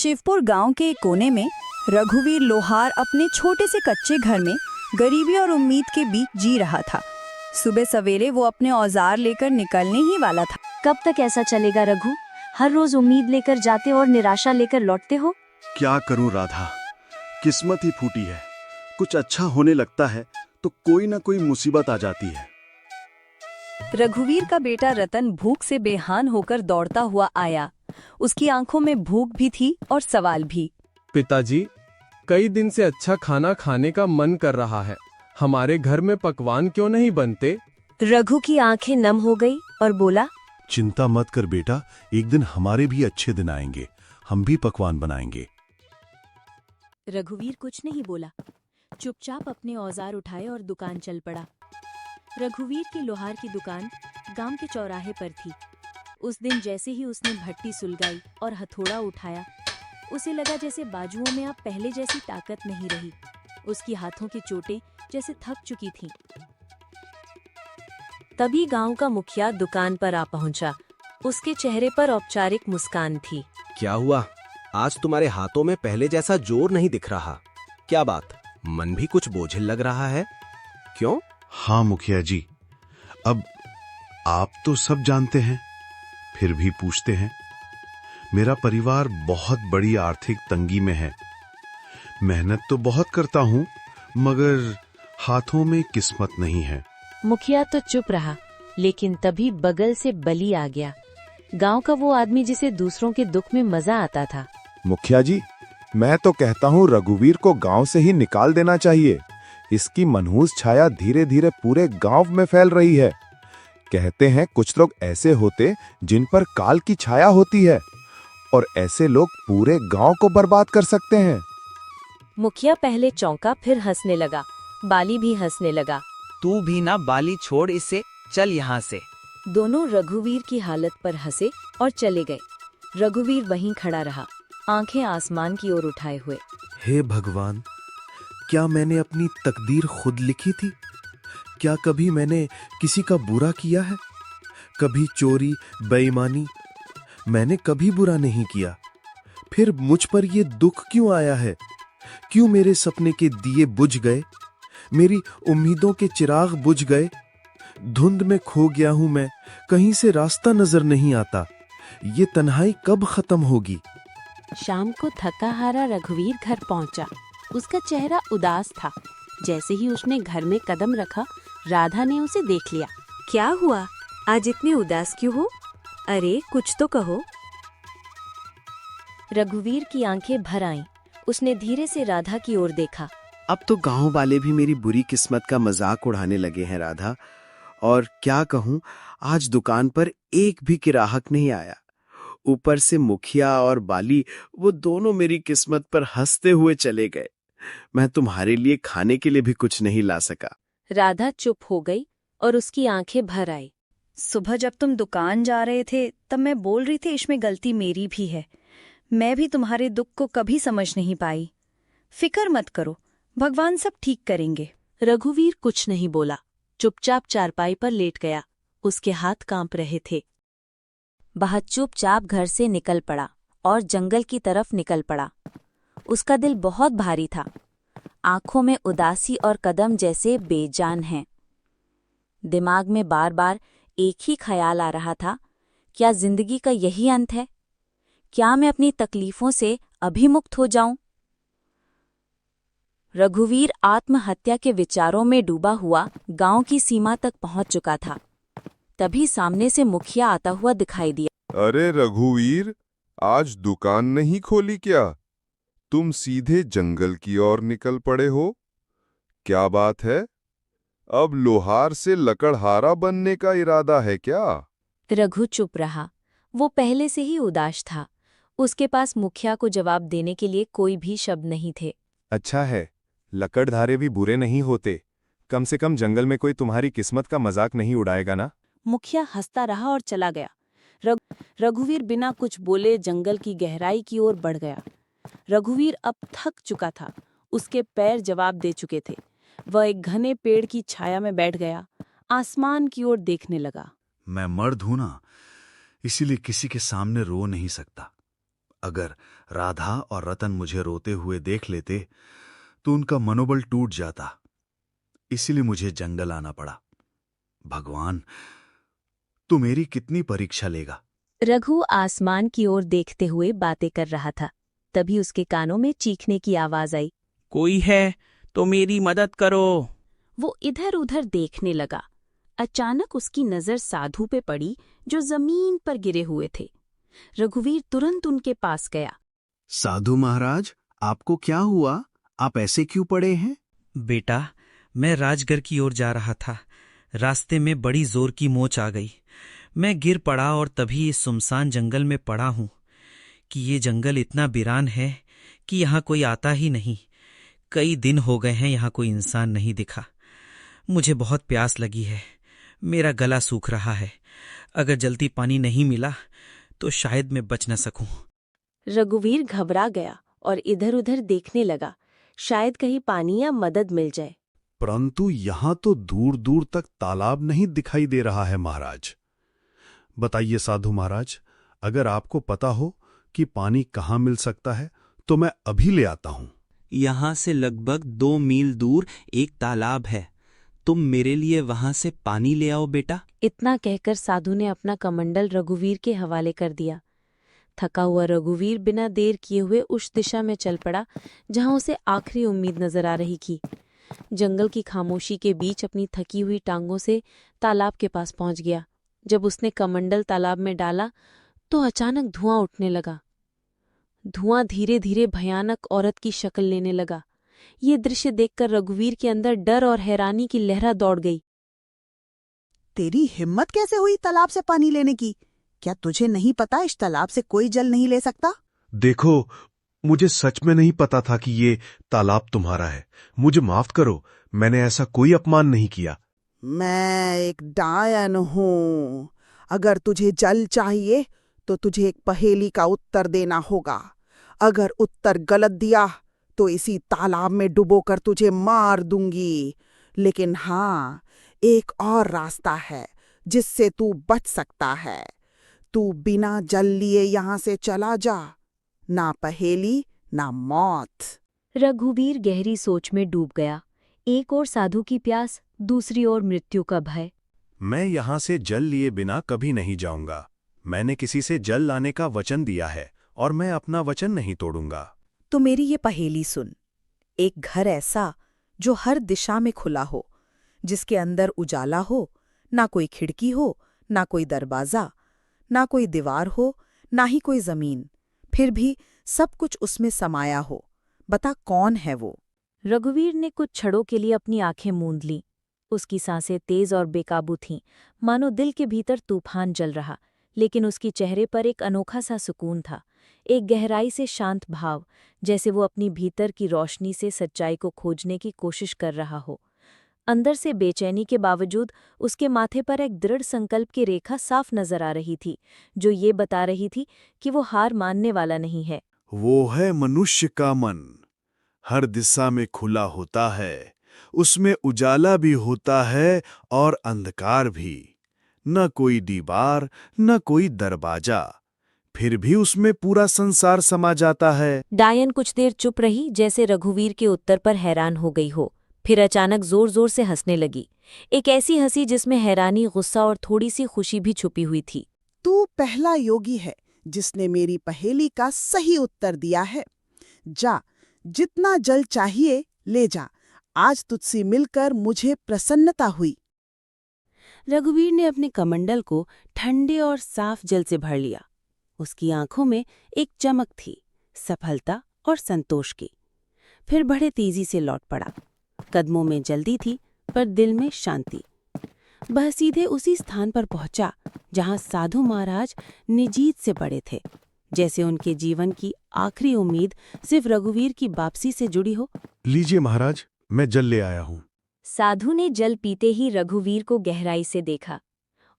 शिवपुर गांव के एक कोने में रघुवीर लोहार अपने छोटे से कच्चे घर में गरीबी और उम्मीद के बीच जी रहा था। सुबह सवेरे वो अपने औजार लेकर निकलने ही वाला था। कब तक ऐसा चलेगा रघु? हर रोज उम्मीद लेकर जाते और निराशा लेकर लौटते हो। क्या करूं राधा, किस्मत ही फूटी है। कुछ अच्छा होने लगता है तो कोई ना कोई मुसीबत आ जाती है। रघुवीर का बेटा रतन भूख से बेहान होकर दौड़ता हुआ आया। उसकी आंखों में भूख भी थी और सवाल भी। पिताजी, कई दिन से अच्छा खाना खाने का मन कर रहा है। हमारे घर में पकवान क्यों नहीं बनते? रघु की आंखें नम हो गई और बोला, चिंता मत कर बेटा, एक दिन हमारे भी अच्छे दिन आएंगे, हम भी पकवान बनाएंगे। रघुवीर कुछ नहीं बोला, चुपचाप अपने औजार उठाए और दुकान चल पड़ा। रघुवीर की लोहार की दुकान गांव के चौराहे पर थी। उस दिन जैसे ही उसने भट्टी सुलगाई और हथौड़ा उठाया, उसे लगा जैसे बाजुओं में अब पहले जैसी ताकत नहीं रही। उसकी हाथों की चोटें जैसे थक चुकी थीं। तभी गांव का मुखिया दुकान पर आ पहुंचा। उसके चेहरे पर औपचारिक मुस्कान थी। क्या हुआ? आज तुम्हारे हाथों में पहले जैसा जोर नहीं दिख रहा। क्या बात, मन भी कुछ बोझिल लग रहा है? क्यों? हाँ मुखिया जी, अब आप तो सब जानते हैं, फिर भी पूछते हैं। मेरा परिवार बहुत बड़ी आर्थिक तंगी में है। मेहनत तो बहुत करता हूँ, मगर हाथों में किस्मत नहीं है। मुखिया तो चुप रहा, लेकिन तभी बगल से बली आ गया। गांव का वो आदमी जिसे दूसरों के दुख में मजा आता था। मुखिया जी, मैं तो कहता हूँ रघुवीर को गांव से ही निकाल देना चाहिए। इसकी मनहूस छाया धीरे धीरे पूरे गांव में फैल रही है। कहते हैं कुछ लोग ऐसे होते जिन पर काल की छाया होती है, और ऐसे लोग पूरे गांव को बर्बाद कर सकते हैं। मुखिया पहले चौंका, फिर हंसने लगा। बाली भी हंसने लगा। तू भी ना बाली, छोड़ इसे, चल यहाँ से। दोनों रघुवीर की हालत पर हंसे और चले गए। रघुवीर वहीं खड़ा रहा, आंखें आसमान की ओर उठाए हुए। हे भगवान, क्या मैंने अपनी तकदीर खुद लिखी थी? क्या कभी मैंने किसी का बुरा किया है? कभी चोरी, बेईमानी? मैंने कभी बुरा नहीं किया। फिर मुझ पर ये दुख क्यों आया है? क्यों मेरे सपने के दिए बुझ गए? मेरी उम्मीदों के चिराग बुझ गए। धुंध में खो गया हूं मैं, कहीं से रास्ता नजर नहीं आता। ये तन्हाई कब खत्म होगी? शाम को थका हारा रघुवीर घर पहुंचा। उसका चेहरा उदास था। जैसे ही उसने घर में कदम रखा, राधा ने उसे देख लिया। क्या हुआ? आज इतने उदास क्यों हो? अरे कुछ तो कहो। रघुवीर की आंखें भर आईं। उसने धीरे से राधा की ओर देखा। अब तो गांव वाले भी मेरी बुरी किस्मत का मजाक उड़ाने लगे हैं राधा। और क्या कहूं, आज दुकान पर एक भी ग्राहक नहीं आया। ऊपर से मुखिया और बाली, वो दोनों मेरी किस्मत पर हंसते हुए चले गए। मैं तुम्हारे लिए खाने के लिए भी कुछ नहीं ला सका। राधा चुप हो गई और उसकी आंखें भर आई। सुबह जब तुम दुकान जा रहे थे तब मैं बोल रही थी इसमें गलती मेरी भी है। मैं भी तुम्हारे दुख को कभी समझ नहीं पाई। फिक्र मत करो, भगवान सब ठीक करेंगे। रघुवीर कुछ नहीं बोला, चुपचाप चारपाई पर लेट गया। उसके हाथ कांप रहे थे। वह चुपचाप घर से निकल पड़ा और जंगल की तरफ निकल पड़ा। उसका दिल बहुत भारी था। आंखों में उदासी और कदम जैसे बेजान हैं। दिमाग में बार बार एक ही ख्याल आ रहा था, क्या जिंदगी का यही अंत है? क्या मैं अपनी तकलीफों से अभिमुक्त हो जाऊं? रघुवीर आत्महत्या के विचारों में डूबा हुआ गांव की सीमा तक पहुंच चुका था। तभी सामने से मुखिया आता हुआ दिखाई दिया। अरे रघुवीर, आज दुकान नहीं खोली क्या? तुम सीधे जंगल की ओर निकल पड़े हो। क्या बात है? अब लोहार से लकड़हारा बनने का इरादा है क्या? रघु चुप रहा। वो पहले से ही उदास था। उसके पास मुखिया को जवाब देने के लिए कोई भी शब्द नहीं थे। अच्छा है, लकड़धारे भी बुरे नहीं होते। कम से कम जंगल में कोई तुम्हारी किस्मत का मजाक नहीं उड़ाएगा ना। मुखिया हंसता रहा और चला गया। रघुवीर बिना कुछ बोले जंगल की गहराई की ओर बढ़ गया। रघुवीर अब थक चुका था। उसके पैर जवाब दे चुके थे। वह एक घने पेड़ की छाया में बैठ गया, आसमान की ओर देखने लगा। मैं मर्द हूं ना, इसीलिए किसी के सामने रो नहीं सकता। अगर राधा और रतन मुझे रोते हुए देख लेते तो उनका मनोबल टूट जाता। इसीलिए मुझे जंगल आना पड़ा। भगवान, तू मेरी कितनी परीक्षा लेगा? रघु आसमान की ओर देखते हुए बातें कर रहा था। तभी उसके कानों में चीखने की आवाज आई। कोई है तो मेरी मदद करो। वो इधर उधर देखने लगा। अचानक उसकी नजर साधु पे पड़ी जो जमीन पर गिरे हुए थे। रघुवीर तुरंत उनके पास गया। साधु महाराज, आपको क्या हुआ? आप ऐसे क्यों पड़े हैं? बेटा, मैं राजगढ़ की ओर जा रहा था। रास्ते में बड़ी जोर की मोच आ गई। मैं गिर पड़ा और तभी इस सुनसान जंगल में पड़ा हूं कि ये जंगल इतना वीरान है कि यहाँ कोई आता ही नहीं। कई दिन हो गए हैं यहाँ कोई इंसान नहीं दिखा। मुझे बहुत प्यास लगी है। मेरा गला सूख रहा है। अगर जल्दी पानी नहीं मिला तो शायद मैं बच न सकूं। रघुवीर घबरा गया और इधर उधर देखने लगा, शायद कहीं पानी या मदद मिल जाए। परंतु यहां तो दूर दूर तक तालाब नहीं दिखाई दे रहा है महाराज। बताइए साधु महाराज, अगर आपको पता हो कि पानी कहाँ मिल सकता है तो मैं अभी ले आता हूं। यहाँ से लगभग 2 मील दूर एक तालाब है। तुम मेरे लिए वहां से पानी ले आओ बेटा। इतना कहकर साधु ने अपना कमंडल रघुवीर के हवाले कर दिया। थका हुआ रघुवीर बिना देर किए हुए उस दिशा में चल पड़ा जहां उसे आखिरी उम्मीद नजर आ रही थी। जंगल की खामोशी के बीच अपनी थकी हुई टांगों से तालाब के पास पहुंच गया। जब उसने कमंडल तालाब में डाला तो अचानक धुआं उठने लगा। धुआं धीरे धीरे भयानक औरत की शक्ल लेने लगा। ये दृश्य देखकर रघुवीर के अंदर डर और हैरानी की लहरा दौड़ गई। तेरी हिम्मत कैसे हुई तालाब से पानी लेने की? क्या तुझे नहीं पता इस तालाब से कोई जल नहीं ले सकता? देखो, मुझे सच में नहीं पता था कि ये तालाब तुम्हारा है। मुझे माफ करो, मैंने ऐसा कोई अपमान नहीं किया। मैं एक डायन हूँ। अगर तुझे जल चाहिए तो तुझे एक पहेली का उत्तर देना होगा। अगर उत्तर गलत दिया तो इसी तालाब में डुबोकर तुझे मार दूंगी। लेकिन हाँ, एक और रास्ता है जिससे तू बच सकता है। तू बिना जल लिए यहाँ से चला जा। ना पहेली ना मौत। रघुवीर गहरी सोच में डूब गया। एक ओर साधु की प्यास, दूसरी ओर मृत्यु का भय। मैं यहां से जल लिए बिना कभी नहीं जाऊंगा। मैंने किसी से जल लाने का वचन दिया है और मैं अपना वचन नहीं तोड़ूंगा। तो मेरी ये पहेली सुन। एक घर ऐसा जो हर दिशा में खुला हो, जिसके अंदर उजाला हो, ना कोई खिड़की हो, ना कोई दरवाजा, ना कोई दीवार हो, ना ही कोई जमीन, फिर भी सब कुछ उसमें समाया हो। बता कौन है वो? रघुवीर ने कुछ क्षणों के लिए अपनी आंखें मूंद लीं। उसकी सांसें तेज और बेकाबू थीं, मानो दिल के भीतर तूफान जल रहा। लेकिन उसके चेहरे पर एक अनोखा सा सुकून था, एक गहराई से शांत भाव, जैसे वो अपनी भीतर की रोशनी से सच्चाई को खोजने की कोशिश कर रहा हो। अंदर से बेचैनी के बावजूद उसके माथे पर एक दृढ़ संकल्प की रेखा साफ नजर आ रही थी, जो ये बता रही थी कि वो हार मानने वाला नहीं है। वो है मनुष्य का मन। हर दिशा में खुला होता है, उसमें उजाला भी होता है और अंधकार भी। न कोई दीवार, न कोई दरवाजा, फिर भी उसमें पूरा संसार समा जाता है। डायन कुछ देर चुप रही, जैसे रघुवीर के उत्तर पर हैरान हो गई हो। फिर अचानक जोर जोर से हंसने लगी, एक ऐसी हंसी जिसमें हैरानी, गुस्सा और थोड़ी सी खुशी भी छुपी हुई थी। तू पहला योगी है जिसने मेरी पहेली का सही उत्तर दिया है। जा, जितना जल चाहिए ले जा। आज तुझसे मिलकर मुझे प्रसन्नता हुई। रघुवीर ने अपने कमंडल को ठंडे और साफ जल से भर लिया। उसकी आंखों में एक चमक थी, सफलता और संतोष की। फिर बड़े तेजी से लौट पड़ा। कदमों में जल्दी थी पर दिल में शांति। वह सीधे उसी स्थान पर पहुंचा जहां साधु महाराज निजीत से पड़े थे, जैसे उनके जीवन की आखिरी उम्मीद सिर्फ रघुवीर की वापसी से जुड़ी हो। लीजिए महाराज, मैं जल ले आया हूँ। साधु ने जल पीते ही रघुवीर को गहराई से देखा।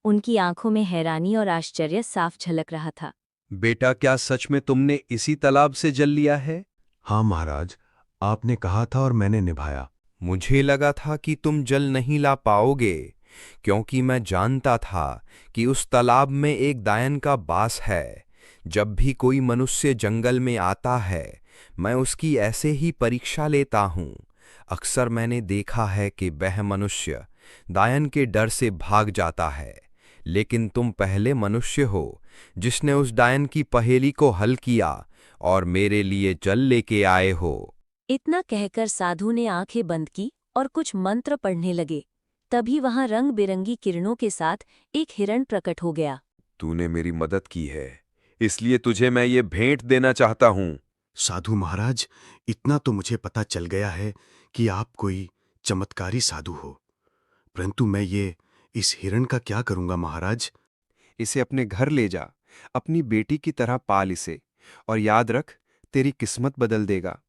उनकी आंखों में हैरानी और आश्चर्य साफ झलक रहा था। बेटा, क्या सच में तुमने इसी तालाब से जल लिया है? हाँ महाराज, आपने कहा था और मैंने निभाया। मुझे लगा था कि तुम जल नहीं ला पाओगे, क्योंकि मैं जानता था कि उस तालाब में एक डायन का वास है जब भी कोई मनुष्य जंगल में आता है मैं उसकी ऐसे ही परीक्षा लेता हूँ। अक्सर मैंने देखा है कि वह मनुष्य दायन के डर से भाग जाता है, लेकिन तुम पहले मनुष्य हो जिसने उस डायन की पहेली को हल किया और मेरे लिए जल लेके आए हो। इतना कहकर साधु ने आंखें बंद की और कुछ मंत्र पढ़ने लगे। तभी वहां रंग बिरंगी किरणों के साथ एक हिरण प्रकट हो गया। तूने मेरी मदद की है, इसलिए तुझे मैं ये भेंट देना चाहता हूँ। साधु महाराज, इतना तो मुझे पता चल गया है कि आप कोई चमत्कारी साधु हो, परंतु मैं ये इस हिरण का क्या करूंगा महाराज? इसे अपने घर ले जा, अपनी बेटी की तरह पाल इसे, और याद रख, तेरी किस्मत बदल देगा।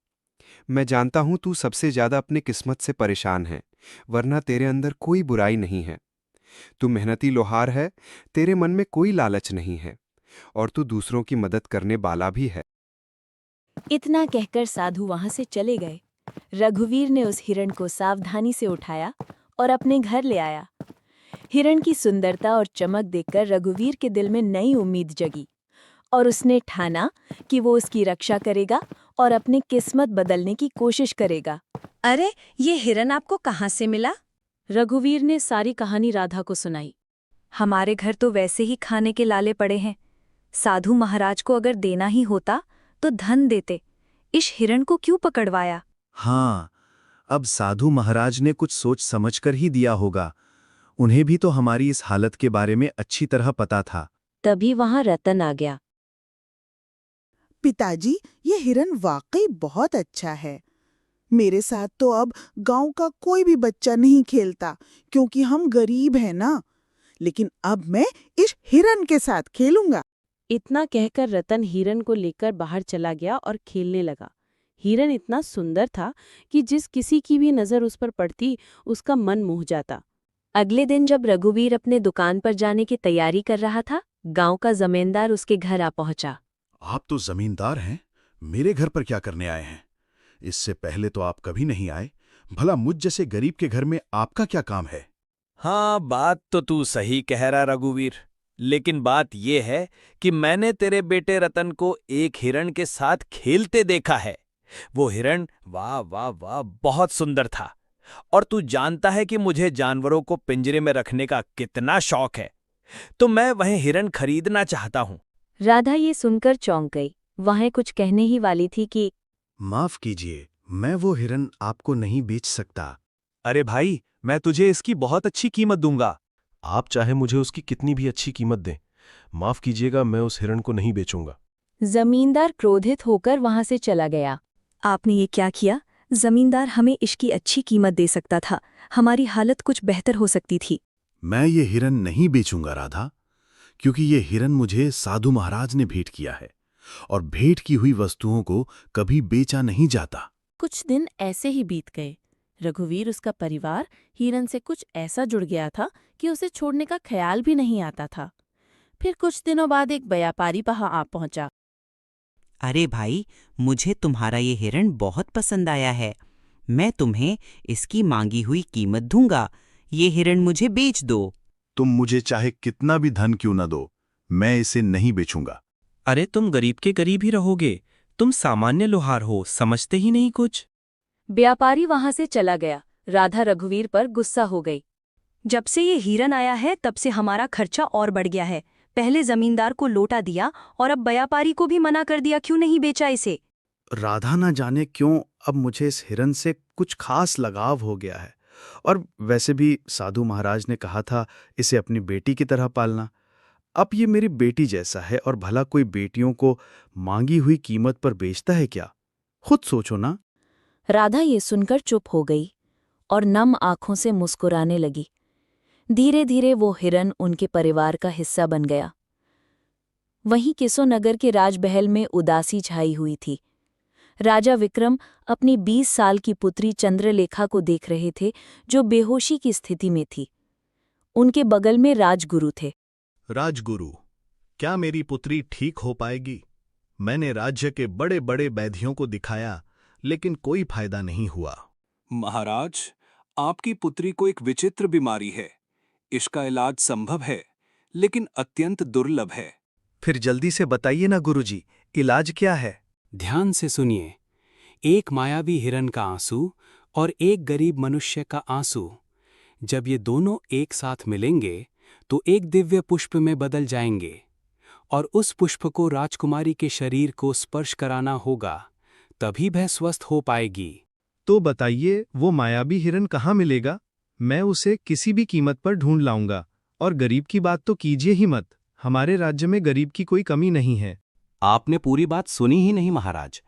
मैं जानता हूं तू सबसे ज्यादा अपनी किस्मत से परेशान है, वरना तेरे अंदर कोई बुराई नहीं है। तू मेहनती लोहार है, तेरे मन में कोई लालच नहीं है, और तू दूसरों की मदद करने वाला भी है। इतना कहकर साधु वहां से चले गए। रघुवीर ने उस हिरण को सावधानी से उठाया और अपने घर ले आया। हिरण की सुंदरता और चमक देखकर रघुवीर के दिल में नई उम्मीद जगी और उसने ठाना कि वो उसकी रक्षा करेगा और अपनी किस्मत बदलने की कोशिश करेगा। अरे, ये हिरण आपको कहाँ से मिला? रघुवीर ने सारी कहानी राधा को सुनाई। हमारे घर तो वैसे ही खाने के लाले पड़े हैं। साधु महाराज को अगर देना ही होता तो धन देते, इस हिरण को क्यों पकड़वाया? हाँ, अब साधु महाराज ने कुछ सोच समझकर ही दिया होगा। उन्हें भी तो हमारी इस हालत के बारे में अच्छी तरह पता था। तभी वहां रतन आ गया। पिताजी, ये हिरण वाकई बहुत अच्छा है। मेरे साथ तो अब गांव का कोई भी बच्चा नहीं खेलता क्योंकि हम गरीब हैं ना, लेकिन अब मैं इस हिरण के साथ खेलूंगा। इतना कहकर रतन हिरण को लेकर बाहर चला गया और खेलने लगा। हिरण इतना सुंदर था कि जिस किसी की भी नजर उस पर पड़ती उसका मन मोह जाता। अगले दिन जब रघुवीर अपने दुकान पर जाने की तैयारी कर रहा था, गांव का जमींदार उसके घर आ पहुंचा। आप तो जमींदार हैं, मेरे घर पर क्या करने आए हैं? इससे पहले तो आप कभी नहीं आए। भला मुझ जैसे गरीब के घर में आपका क्या काम है? हाँ, बात तो तू सही कह रहा रघुवीर, लेकिन बात यह है कि मैंने तेरे बेटे रतन को एक हिरण के साथ खेलते देखा है। वो हिरण वाह वाह वाह बहुत सुंदर था, और तू जानता है कि मुझे जानवरों को पिंजरे में रखने का कितना शौक है, तो मैं वह हिरण खरीदना चाहता हूँ। राधा ये सुनकर चौंक गई। वह कुछ कहने ही वाली थी कि माफ कीजिए, मैं वो हिरण आपको नहीं बेच सकता। अरे भाई, मैं तुझे इसकी बहुत अच्छी कीमत दूंगा। आप चाहे मुझे उसकी कितनी भी अच्छी कीमत दें, माफ कीजिएगा, मैं उस हिरण को नहीं बेचूंगा। जमींदार क्रोधित होकर वहां से चला गया। आपने ये क्या किया? जमींदार हमें इसकी अच्छी कीमत दे सकता था, हमारी हालत कुछ बेहतर हो सकती थी। मैं ये हिरण नहीं बेचूंगा राधा, क्योंकि ये हिरण मुझे साधु महाराज ने भेंट किया है, और भेंट की हुई वस्तुओं को कभी बेचा नहीं जाता। कुछ दिन ऐसे ही बीत गए। रघुवीर, उसका परिवार हिरण से कुछ ऐसा जुड़ गया था कि उसे छोड़ने का ख्याल भी नहीं आता था। फिर कुछ दिनों बाद एक व्यापारी वहां आ पहुंचा। अरे भाई, मुझे तुम्हारा ये हिरण बहुत पसंद आया है। मैं तुम्हें इसकी मांगी हुई कीमत दूंगा। ये हिरण मुझे बेच दो। तुम मुझे चाहे कितना भी धन क्यों न दो, मैं इसे नहीं बेचूंगा। अरे तुम गरीब के गरीब ही रहोगे, तुम सामान्य लोहार हो, समझते ही नहीं कुछ। व्यापारी वहां से चला गया। राधा रघुवीर पर गुस्सा हो गई। जब से ये हिरण आया है तब से हमारा खर्चा और बढ़ गया है। पहले जमींदार को लौटा दिया और अब व्यापारी को भी मना कर दिया, क्यों नहीं बेचा इसे? राधा ना जाने क्यों अब मुझे इस हिरण से कुछ खास लगाव हो गया है, और वैसे भी साधु महाराज ने कहा था इसे अपनी बेटी की तरह पालना। अब ये मेरी बेटी जैसा है, और भला कोई बेटियों को मांगी हुई कीमत पर बेचता है क्या? खुद सोचो ना। राधा ये सुनकर चुप हो गई और नम आंखों से मुस्कुराने लगी। धीरे धीरे वो हिरण उनके परिवार का हिस्सा बन गया। वहीं किसोनगर के राजमहल में उदासी छाई हुई थी। राजा विक्रम अपनी 20 साल की पुत्री चंद्रलेखा को देख रहे थे, जो बेहोशी की स्थिति में थी। उनके बगल में राजगुरु थे। राजगुरु, क्या मेरी पुत्री ठीक हो पाएगी? मैंने राज्य के बड़े बड़े वैद्यों को दिखाया, लेकिन कोई फायदा नहीं हुआ। महाराज, आपकी पुत्री को एक विचित्र बीमारी है। इसका इलाज संभव है, लेकिन अत्यंत दुर्लभ है। फिर जल्दी से बताइए ना गुरुजी, इलाज क्या है? ध्यान से सुनिए। एक मायावी हिरन का आंसू और एक गरीब मनुष्य का आंसू, जब ये दोनों एक साथ मिलेंगे तो एक दिव्य पुष्प में बदल जाएंगे और उस पुष्प को राजकुमारी के शरीर को स्पर्श कराना होगा, तभी वह स्वस्थ हो पाएगी। तो बताइए वो मायावी हिरन कहाँ मिलेगा? मैं उसे किसी भी कीमत पर ढूंढ लाऊंगा। और गरीब की बात तो कीजिए ही मत, हमारे राज्य में गरीब की कोई कमी नहीं है। आपने पूरी बात सुनी ही नहीं महाराज।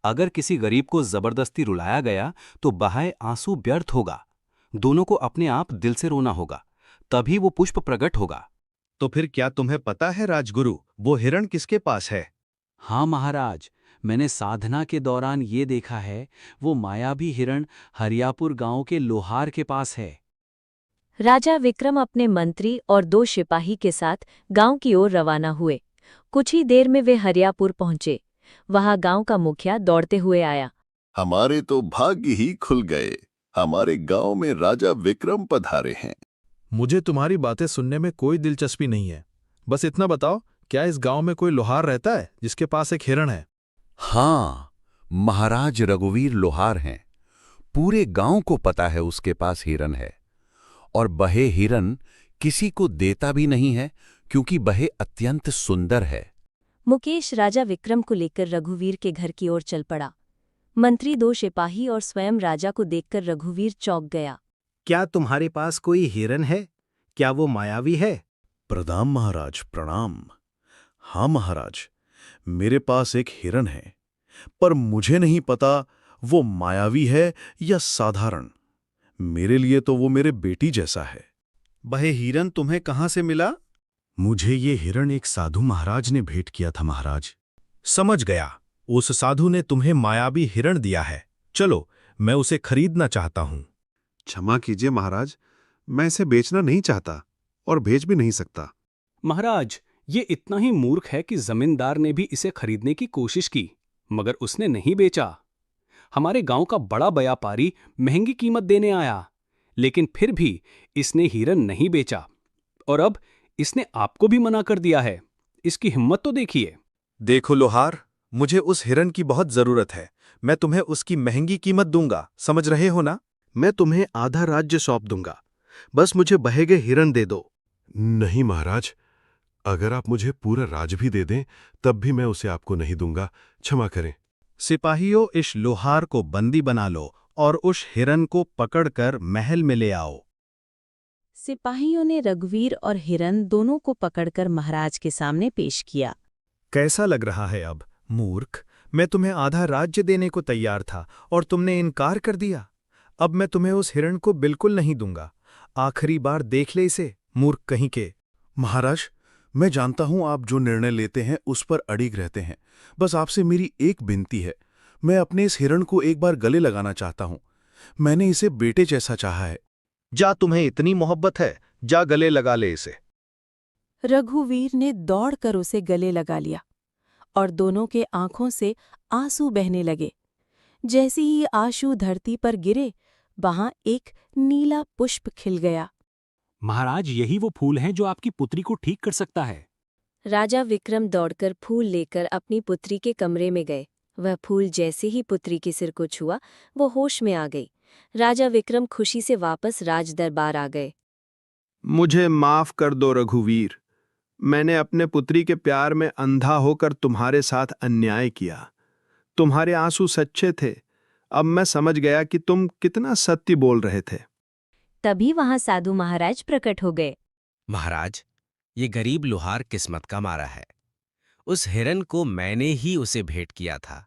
अगर किसी गरीब को जबरदस्ती रुलाया गया तो बहाए आंसू व्यर्थ होगा। दोनों को अपने आप दिल से रोना होगा, तभी वो पुष्प प्रकट होगा। तो फिर क्या तुम्हें पता है राजगुरु, वो हिरण किसके पास है? हाँ महाराज, मैंने साधना के दौरान ये देखा है, वो मायावी हिरण हरियापुर गांव के लोहार के पास है। राजा विक्रम अपने मंत्री और 2 सिपाही के साथ गांव की ओर रवाना हुए। कुछ ही देर में वे हरियापुर पहुंचे। वहां गांव का मुखिया दौड़ते हुए आया। हमारे तो भाग्य ही खुल गए, हमारे गांव में राजा विक्रम पधारे हैं। मुझे तुम्हारी बातें सुनने में कोई दिलचस्पी नहीं है। बस इतना बताओ, क्या इस गांव में कोई लोहार रहता है जिसके पास एक हिरण है? हाँ, महाराज रघुवीर लोहार हैं। पूरे गांव को पता है उसके पास हिरन है, और बहे हिरन किसी को देता भी नहीं है, क्योंकि बहे अत्यंत सुंदर है। मुकेश राजा विक्रम को लेकर रघुवीर के घर की ओर चल पड़ा। मंत्री, 2 सिपाही और स्वयं राजा को देखकर रघुवीर चौंक गया। क्या तुम्हारे पास कोई हिरन है? क्या वो मायावी है? प्रणाम महाराज, प्रणाम। हाँ महाराज, मेरे पास एक हिरन है, पर मुझे नहीं पता वो मायावी है या साधारण। मेरे लिए तो वो मेरे बेटी जैसा है। वह हिरन तुम्हें कहाँ से मिला? मुझे ये हिरण एक साधु महाराज ने भेंट किया था महाराज। समझ गया, उस साधु ने तुम्हें मायावी हिरण दिया है। चलो, मैं उसे खरीदना चाहता हूं। क्षमा कीजिए महाराज, मैं इसे बेचना नहीं चाहता और बेच भी नहीं सकता। महाराज, ये इतना ही मूर्ख है कि जमींदार ने भी इसे खरीदने की कोशिश की, मगर उसने नहीं बेचा। हमारे गांव का बड़ा व्यापारी महंगी कीमत देने आया, लेकिन फिर भी इसने हिरन नहीं बेचा, और अब इसने आपको भी मना कर दिया है। इसकी हिम्मत तो देखिए। देखो लोहार, मुझे उस हिरन की बहुत जरूरत है। मैं तुम्हें उसकी महंगी कीमत दूंगा, समझ रहे हो ना? मैं तुम्हें आधा राज्य सौंप दूंगा, बस मुझे बहे गए हिरन दे दो। नहीं महाराज, अगर आप मुझे पूरा राज भी दे दें तब भी मैं उसे आपको नहीं दूंगा। क्षमा करें। सिपाहियों, इस लोहार को बंदी बना लो और उस हिरन को पकड़कर महल में ले आओ। सिपाहियों ने रघुवीर और हिरन दोनों को पकड़कर महाराज के सामने पेश किया। कैसा लग रहा है अब? मूर्ख, मैं तुम्हें आधा राज्य देने को तैयार था और तुमने इनकार कर दिया। अब मैं तुम्हें उस हिरण को बिल्कुल नहीं दूंगा। आखिरी बार देख ले इसे, मूर्ख कहीं के। महाराज, मैं जानता हूं आप जो निर्णय लेते हैं उस पर अड़िग रहते हैं। बस आपसे मेरी एक विनती है, मैं अपने इस हिरण को एक बार गले लगाना चाहता हूं। मैंने इसे बेटे जैसा चाहा है। जा, तुम्हें इतनी मोहब्बत है, जा गले लगा ले इसे। रघुवीर ने दौड़कर उसे गले लगा लिया और दोनों के आंखों से आंसू बहने लगे। जैसे ही आंसू धरती पर गिरे, वहां एक नीला पुष्प खिल गया। महाराज, यही वो फूल हैं जो आपकी पुत्री को ठीक कर सकता है। राजा विक्रम दौड़कर फूल लेकर अपनी पुत्री के कमरे में गए। वह फूल जैसे ही पुत्री के सिर को छुआ, वो होश में आ गई। राजा विक्रम खुशी से वापस राज दरबार आ गए। मुझे माफ कर दो रघुवीर, मैंने अपने पुत्री के प्यार में अंधा होकर तुम्हारे साथ अन्याय किया। तुम्हारे आंसू सच्चे थे। अब मैं समझ गया कि तुम कितना सत्य बोल रहे थे। तभी वहां साधु महाराज प्रकट हो गए। महाराज, ये गरीब लोहार किस्मत का मारा है। उस हिरन को मैंने ही उसे भेंट किया था,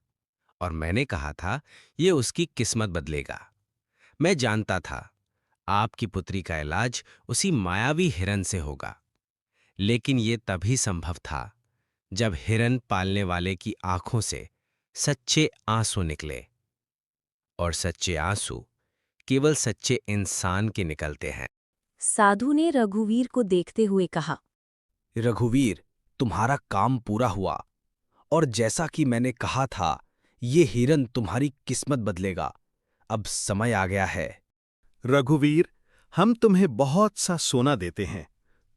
और मैंने कहा था ये उसकी किस्मत बदलेगा। मैं जानता था आपकी पुत्री का इलाज उसी मायावी हिरन से होगा, लेकिन ये तभी संभव था जब हिरन पालने वाले की आंखों से सच्चे आंसू निकले, और सच्चे आंसू केवल सच्चे इंसान के निकलते हैं। साधु ने रघुवीर को देखते हुए कहा, रघुवीर, तुम्हारा काम पूरा हुआ, और जैसा कि मैंने कहा था, ये हिरन तुम्हारी किस्मत बदलेगा। अब समय आ गया है। रघुवीर, हम तुम्हें बहुत सा सोना देते हैं।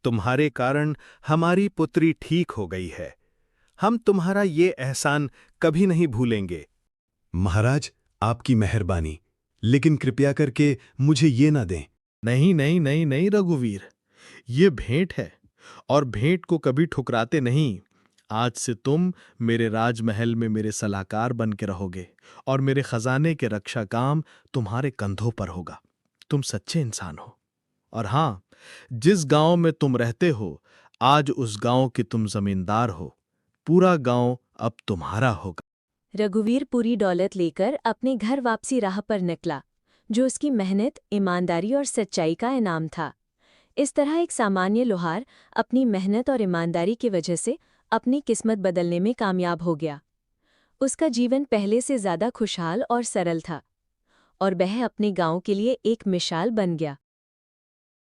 तुम्हारे कारण हमारी पुत्री ठीक हो गई है। हम तुम्हारा ये एहसान कभी नहीं भूलेंगे। महाराज, आपकी मेहरबानी, लेकिन कृपया करके मुझे ये ना दें। नहीं नहीं नहीं नहीं रघुवीर, ये भेंट है और भेंट को कभी ठुकराते नहीं। आज से तुम मेरे राजमहल में मेरे सलाहकार बन के रहोगे और मेरे खजाने के रक्षा काम तुम्हारे कंधों पर होगा। तुम सच्चे इंसान हो। और हां, जिस गांव में तुम रहते हो, आज उस गांव के तुम जमींदार हो। पूरा गांव अब तुम्हारा होगा। रघुवीर पूरी दौलत लेकर अपने घर वापसी राह पर निकला, जो उसकी मेहनत, ईमानदारी और सच्चाई का इनाम था। इस तरह एक सामान्य लोहार अपनी मेहनत और ईमानदारी की वजह से अपनी किस्मत बदलने में कामयाब हो गया। उसका जीवन पहले से ज्यादा खुशहाल और सरल था और वह अपने गांव के लिए एक मिसाल बन गया।